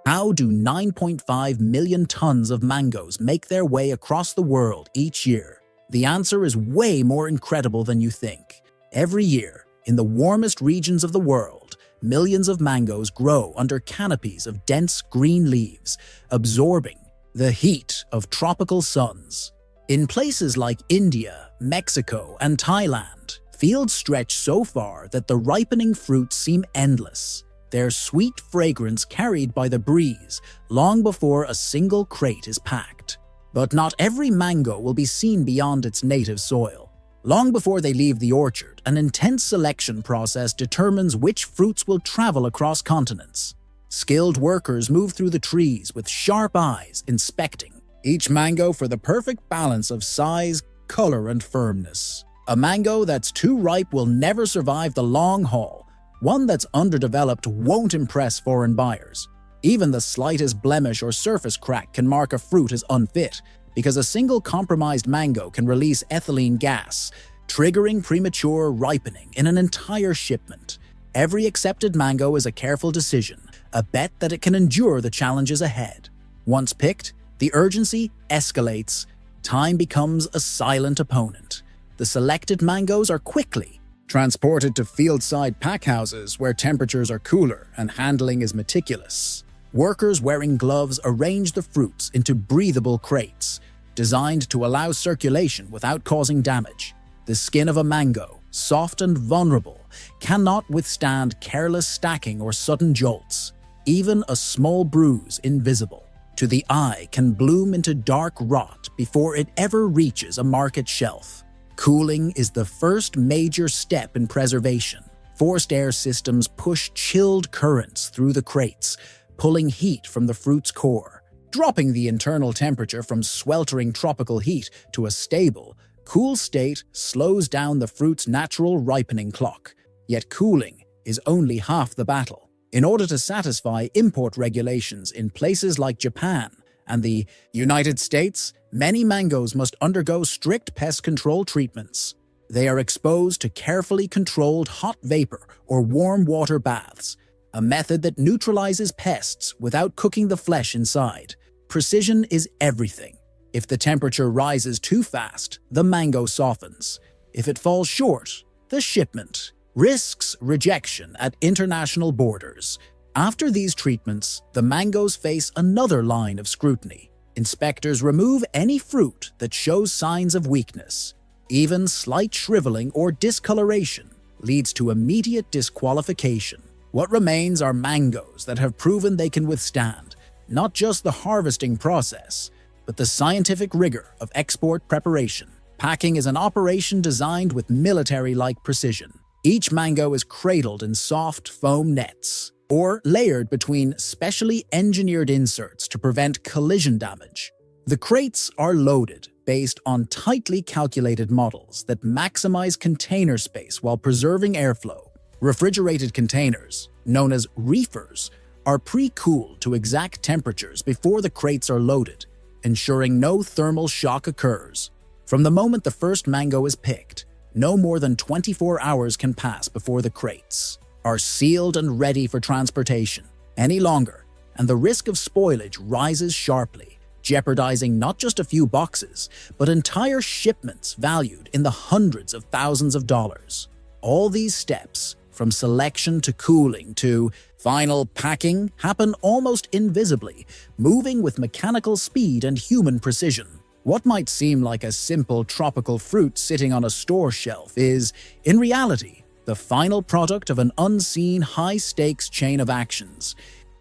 How do 9.5 million tons of mangoes make their way across the world each year? The answer is way more incredible than you think. Every year, in the warmest regions of the world, millions of mangoes grow under canopies of dense green leaves, absorbing the heat of tropical suns. In places like India, Mexico, and Thailand, fields stretch so far that the ripening fruits seem endless, their sweet fragrance carried by the breeze long before a single crate is packed. But not every mango will be seen beyond its native soil. Long before they leave the orchard, an intense selection process determines which fruits will travel across continents. Skilled workers move through the trees with sharp eyes, inspecting each mango for the perfect balance of size, color, and firmness. A mango that's too ripe will never survive the long haul. One that's underdeveloped won't impress foreign buyers. Even the slightest blemish or surface crack can mark a fruit as unfit, because a single compromised mango can release ethylene gas, triggering premature ripening in an entire shipment. Every accepted mango is a careful decision, a bet that it can endure the challenges ahead. Once picked, the urgency escalates. Time becomes a silent opponent. The selected mangoes are quickly transported to field-side packhouses where temperatures are cooler and handling is meticulous. Workers wearing gloves arrange the fruits into breathable crates, designed to allow circulation without causing damage. The skin of a mango, soft and vulnerable, cannot withstand careless stacking or sudden jolts. Even a small bruise, invisible to the eye, can bloom into dark rot before it ever reaches a market shelf. Cooling is the first major step in preservation. Forced air systems push chilled currents through the crates, pulling heat from the fruit's core, dropping the internal temperature from sweltering tropical heat to a stable, cool state slows down the fruit's natural ripening clock. Yet cooling is only half the battle. In order to satisfy import regulations in places like Japan and the United States, many mangoes must undergo strict pest control treatments. They are exposed to carefully controlled hot vapor or warm water baths, a method that neutralizes pests without cooking the flesh inside. Precision is everything. If the temperature rises too fast, the mango softens. If it falls short, the shipment risks rejection at international borders. After these treatments, the mangoes face another line of scrutiny. Inspectors remove any fruit that shows signs of weakness. Even slight shriveling or discoloration leads to immediate disqualification. What remains are mangoes that have proven they can withstand not just the harvesting process, but the scientific rigor of export preparation. Packing is an operation designed with military-like precision. Each mango is cradled in soft foam nets, or layered between specially engineered inserts to prevent collision damage. The crates are loaded based on tightly calculated models that maximize container space while preserving airflow. Refrigerated containers, known as reefers, are pre-cooled to exact temperatures before the crates are loaded, ensuring no thermal shock occurs. From the moment the first mango is picked, no more than 24 hours can pass before the crates are sealed and ready for transportation. Any longer, and the risk of spoilage rises sharply, jeopardizing not just a few boxes, but entire shipments valued in the hundreds of thousands of dollars. All these steps, from selection to cooling to final packing, happen almost invisibly, moving with mechanical speed and human precision. What might seem like a simple tropical fruit sitting on a store shelf is, in reality, the final product of an unseen high-stakes chain of actions,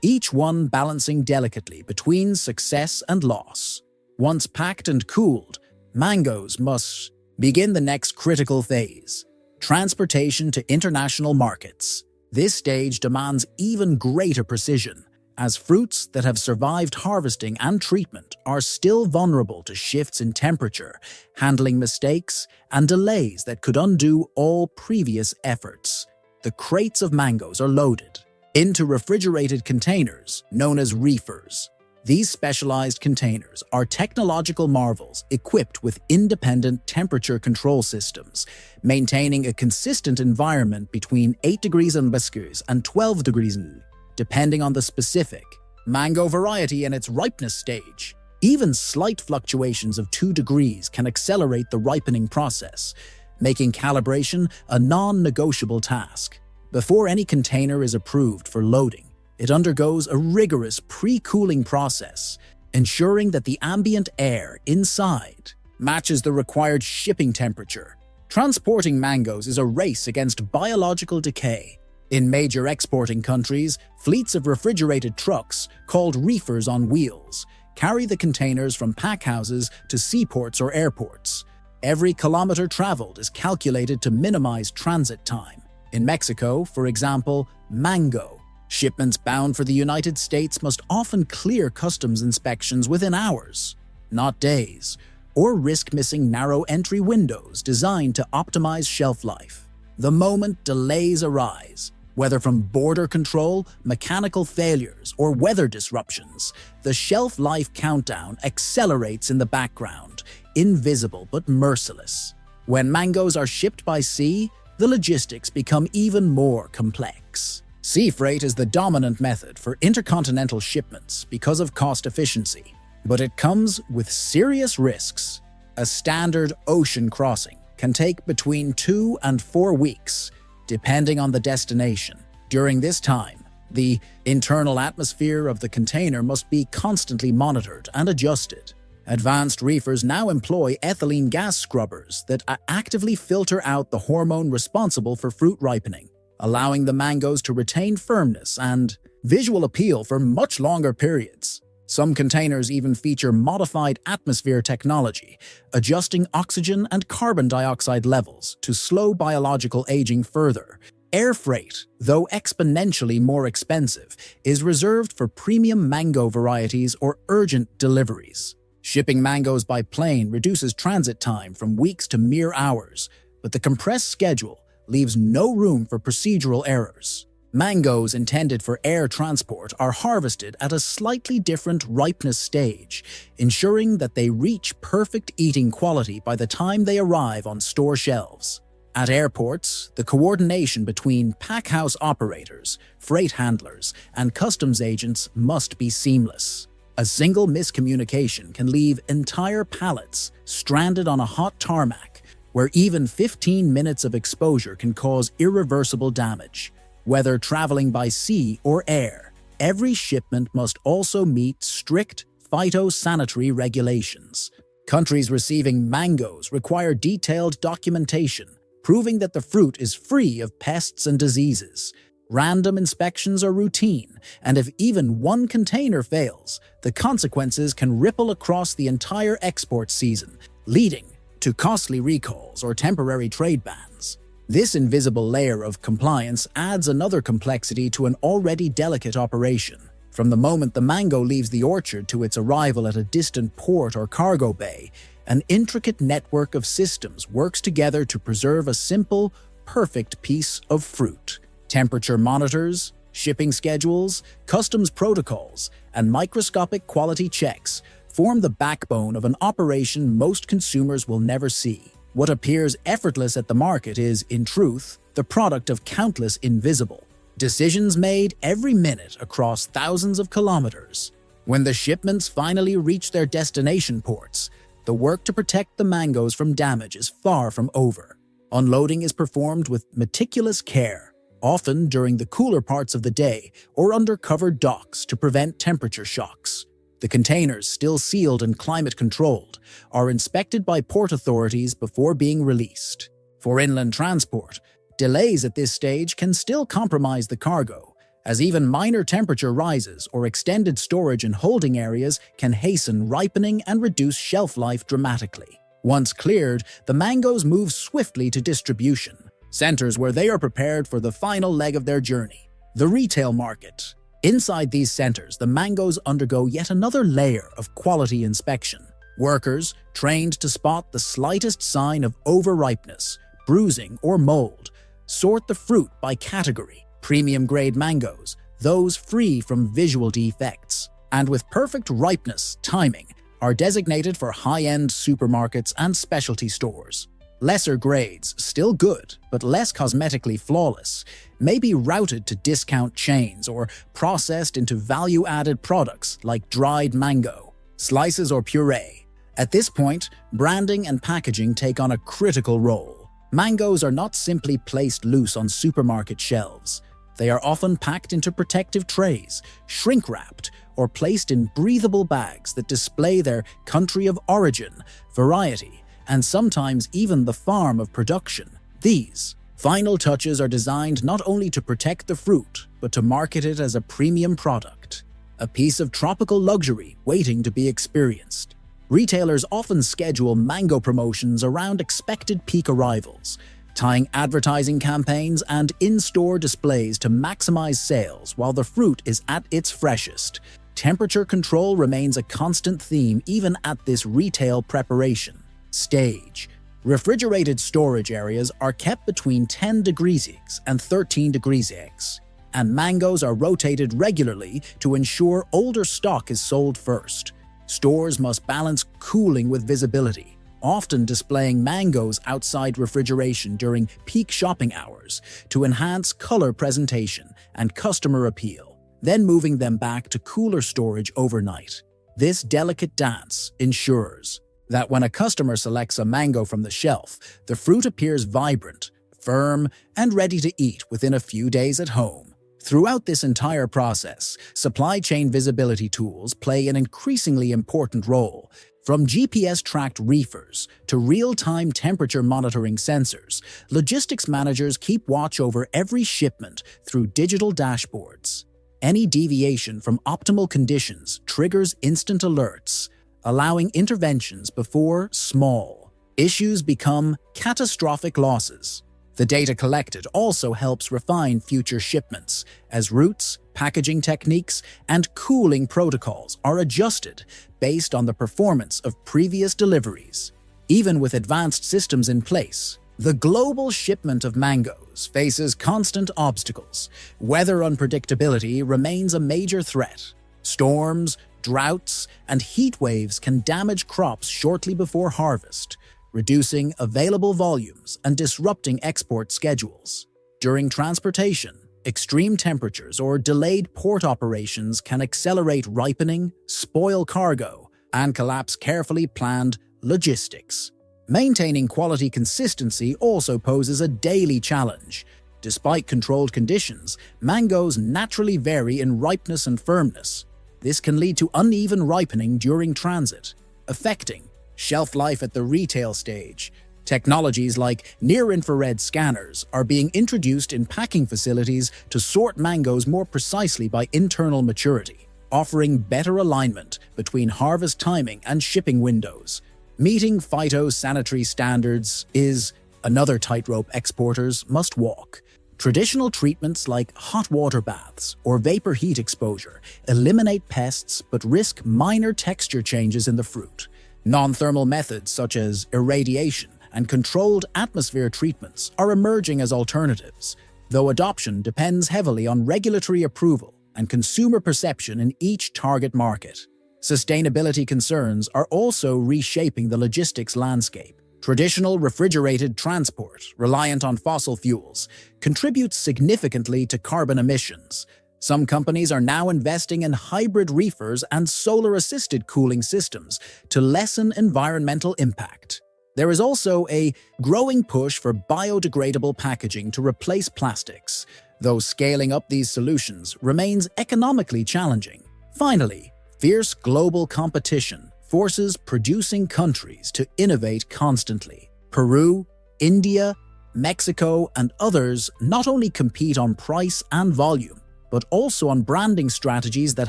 each one balancing delicately between success and loss. Once packed and cooled, mangoes must begin the next critical phase: transportation to international markets. This stage demands even greater precision, as fruits that have survived harvesting and treatment are still vulnerable to shifts in temperature, handling mistakes, and delays that could undo all previous efforts. The crates of mangoes are loaded into refrigerated containers known as reefers. These specialized containers are technological marvels equipped with independent temperature control systems, maintaining a consistent environment between 8 degrees Celsius and 12 degrees Celsius, depending on the specific Mango variety and its ripeness stage. Even slight fluctuations of 2 degrees can accelerate the ripening process, making calibration a non-negotiable task. Before any container is approved for loading, it undergoes a rigorous pre-cooling process, ensuring that the ambient air inside matches the required shipping temperature. Transporting mangoes is a race against biological decay. In major exporting countries, fleets of refrigerated trucks, called reefers on wheels, carry the containers from packhouses to seaports or airports. Every kilometer traveled is calculated to minimize transit time. In Mexico, for example, mango shipments bound for the United States must often clear customs inspections within hours, not days, or risk missing narrow entry windows designed to optimize shelf life. The moment delays arise, whether from border control, mechanical failures, or weather disruptions, the shelf life countdown accelerates in the background, invisible but merciless. When mangoes are shipped by sea, the logistics become even more complex. Sea freight is the dominant method for intercontinental shipments because of cost efficiency, but it comes with serious risks. A standard ocean crossing can take between 2 and 4 weeks, depending on the destination. During this time, the internal atmosphere of the container must be constantly monitored and adjusted. Advanced reefers now employ ethylene gas scrubbers that actively filter out the hormone responsible for fruit ripening, allowing the mangoes to retain firmness and visual appeal for much longer periods. Some containers even feature modified atmosphere technology, adjusting oxygen and carbon dioxide levels to slow biological aging further. Air freight, though exponentially more expensive, is reserved for premium mango varieties or urgent deliveries. Shipping mangoes by plane reduces transit time from weeks to mere hours, but the compressed schedule leaves no room for procedural errors. Mangoes intended for air transport are harvested at a slightly different ripeness stage, ensuring that they reach perfect eating quality by the time they arrive on store shelves. At airports, the coordination between packhouse operators, freight handlers, and customs agents must be seamless. A single miscommunication can leave entire pallets stranded on a hot tarmac, where even 15 minutes of exposure can cause irreversible damage. Whether traveling by sea or air, every shipment must also meet strict phytosanitary regulations. Countries receiving mangoes require detailed documentation, proving that the fruit is free of pests and diseases. Random inspections are routine, and if even one container fails, the consequences can ripple across the entire export season, leading to costly recalls or temporary trade bans. This invisible layer of compliance adds another complexity to an already delicate operation. From the moment the mango leaves the orchard to its arrival at a distant port or cargo bay, an intricate network of systems works together to preserve a simple, perfect piece of fruit. Temperature monitors, shipping schedules, customs protocols, and microscopic quality checks form the backbone of an operation most consumers will never see. What appears effortless at the market is, in truth, the product of countless invisible decisions made every minute across thousands of kilometers. When the shipments finally reach their destination ports, the work to protect the mangoes from damage is far from over. Unloading is performed with meticulous care, often during the cooler parts of the day or under covered docks to prevent temperature shocks. The containers, still sealed and climate-controlled, are inspected by port authorities before being released. For inland transport, delays at this stage can still compromise the cargo, as even minor temperature rises or extended storage in holding areas can hasten ripening and reduce shelf life dramatically. Once cleared, the mangoes move swiftly to distribution, centers where they are prepared for the final leg of their journey, the retail market. Inside these centers, the mangoes undergo yet another layer of quality inspection. Workers, trained to spot the slightest sign of overripeness, bruising, or mold, sort the fruit by category: premium-grade mangoes, those free from visual defects, and with perfect ripeness timing, are designated for high-end supermarkets and specialty stores. Lesser grades, still good, but less cosmetically flawless, may be routed to discount chains or processed into value-added products like dried mango, slices or puree. At this point, branding and packaging take on a critical role. Mangoes are not simply placed loose on supermarket shelves. They are often packed into protective trays, shrink-wrapped, or placed in breathable bags that display their country of origin, variety, and sometimes even the farm of production. These final touches are designed not only to protect the fruit, but to market it as a premium product, a piece of tropical luxury waiting to be experienced. Retailers often schedule mango promotions around expected peak arrivals, tying advertising campaigns and in-store displays to maximize sales while the fruit is at its freshest. Temperature control remains a constant theme even at this retail preparation stage. Refrigerated storage areas are kept between 10 degrees Celsius and 13 degrees Celsius, and mangoes are rotated regularly to ensure older stock is sold first. Stores must balance cooling with visibility, often displaying mangoes outside refrigeration during peak shopping hours to enhance color presentation and customer appeal, then moving them back to cooler storage overnight. This delicate dance ensures that when a customer selects a mango from the shelf, the fruit appears vibrant, firm, and ready to eat within a few days at home. Throughout this entire process, supply chain visibility tools play an increasingly important role. From GPS-tracked reefers to real-time temperature monitoring sensors, logistics managers keep watch over every shipment through digital dashboards. Any deviation from optimal conditions triggers instant alerts, allowing interventions before small issues become catastrophic losses. The data collected also helps refine future shipments as routes, packaging techniques, and cooling protocols are adjusted based on the performance of previous deliveries. Even with advanced systems in place, the global shipment of mangoes faces constant obstacles. Weather unpredictability remains a major threat. Storms, droughts, and heat waves can damage crops shortly before harvest, reducing available volumes and disrupting export schedules. During transportation, extreme temperatures or delayed port operations can accelerate ripening, spoil cargo, and collapse carefully planned logistics. Maintaining quality consistency also poses a daily challenge. Despite controlled conditions, mangoes naturally vary in ripeness and firmness. This can lead to uneven ripening during transit, affecting shelf life at the retail stage. Technologies like near-infrared scanners are being introduced in packing facilities to sort mangoes more precisely by internal maturity, offering better alignment between harvest timing and shipping windows. Meeting phytosanitary standards is another tightrope exporters must walk. Traditional treatments like hot water baths or vapor heat exposure eliminate pests but risk minor texture changes in the fruit. Non-thermal methods such as irradiation and controlled atmosphere treatments are emerging as alternatives, though adoption depends heavily on regulatory approval and consumer perception in each target market. Sustainability concerns are also reshaping the logistics landscape. Traditional refrigerated transport, reliant on fossil fuels, contributes significantly to carbon emissions. Some companies are now investing in hybrid reefers and solar-assisted cooling systems to lessen environmental impact. There is also a growing push for biodegradable packaging to replace plastics, though scaling up these solutions remains economically challenging. Finally, fierce global competition forces producing countries to innovate constantly. Peru, India, Mexico, and others not only compete on price and volume, but also on branding strategies that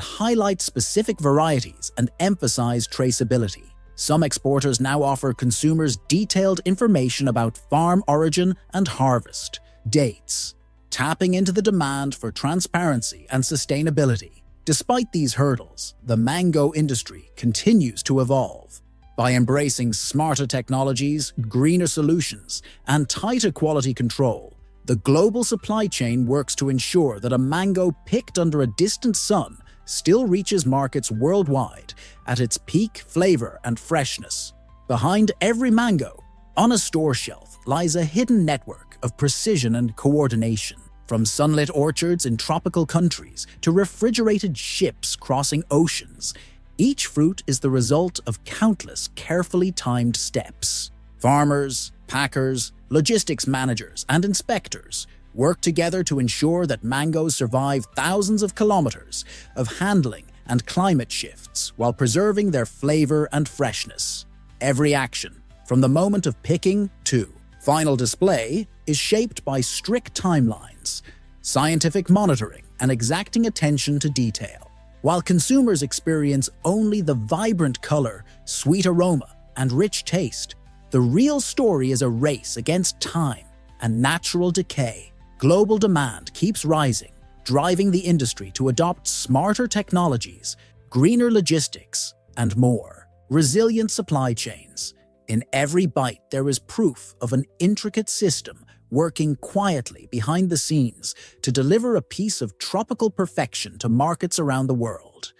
highlight specific varieties and emphasize traceability. Some exporters now offer consumers detailed information about farm origin and harvest dates, tapping into the demand for transparency and sustainability. Despite these hurdles, the mango industry continues to evolve. By embracing smarter technologies, greener solutions, and tighter quality control, the global supply chain works to ensure that a mango picked under a distant sun still reaches markets worldwide at its peak flavor and freshness. Behind every mango On a store shelf lies a hidden network of precision and coordination. From sunlit orchards in tropical countries to refrigerated ships crossing oceans, each fruit is the result of countless carefully timed steps. Farmers, packers, logistics managers, and inspectors work together to ensure that mangoes survive thousands of kilometers of handling and climate shifts while preserving their flavor and freshness. Every action, from the moment of picking to final display, is shaped by strict timelines, scientific monitoring, and exacting attention to detail. While consumers experience only the vibrant color, sweet aroma, and rich taste, the real story is a race against time and natural decay. Global demand keeps rising, driving the industry to adopt smarter technologies, greener logistics, and more resilient supply chains. In every bite, there is proof of an intricate system working quietly behind the scenes to deliver a piece of tropical perfection to markets around the world.